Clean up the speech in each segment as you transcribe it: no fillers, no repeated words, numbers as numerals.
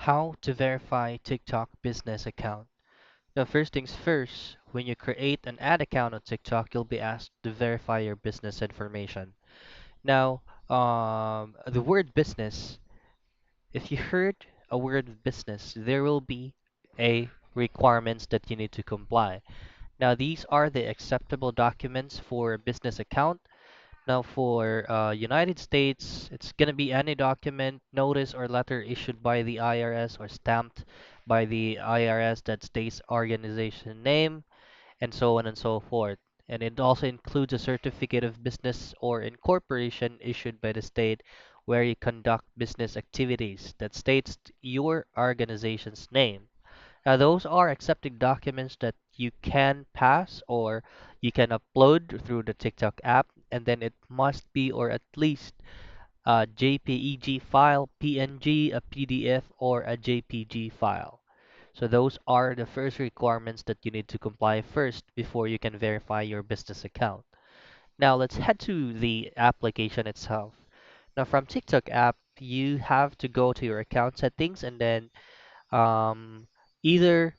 How to verify TikTok business account. Now, first things first, when you create an ad account on TikTok, you'll be asked to verify your business information. Now, the word business, if you heard a word business, there will be a requirements that you need to comply. Now, these are the acceptable documents for a business account. Now, for United States, it's going to be any document, notice, or letter issued by the IRS or stamped by the IRS that states organization name, and so on and so forth. And it also includes a certificate of business or incorporation issued by the state where you conduct business activities that states your organization's name. Now, those are accepted documents that you can pass or you can upload through the TikTok app, and then it must be or at least a JPEG file, PNG, a PDF, or a JPG file. So those are the first requirements that you need to comply first before you can verify your business account. Now let's head to the application itself. Now from TikTok app, you have to go to your account settings and then um, either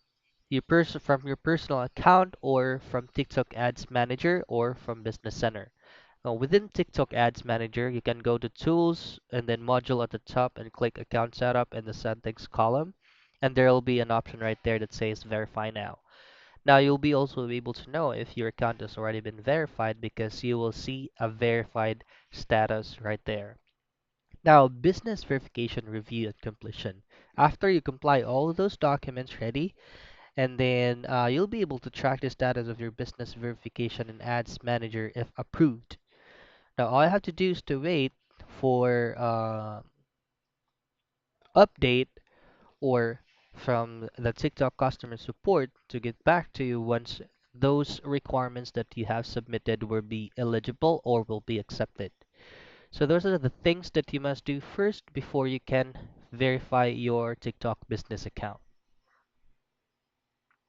from your personal account or from TikTok Ads Manager or from Business Center. Within TikTok Ads Manager, you can go to Tools and then Module at the top and click Account Setup in the Settings column. And there will be an option right there that says Verify Now. Now you'll be also able to know if your account has already been verified because you will see a verified status right there. Now, business verification review and completion. After you comply all of those documents ready, and then you'll be able to track the status of your business verification in Ads Manager if approved. Now, all I have to do is to wait for update or from the TikTok customer support to get back to you once those requirements that you have submitted will be eligible or will be accepted. So those are the things that you must do first before you can verify your TikTok business account.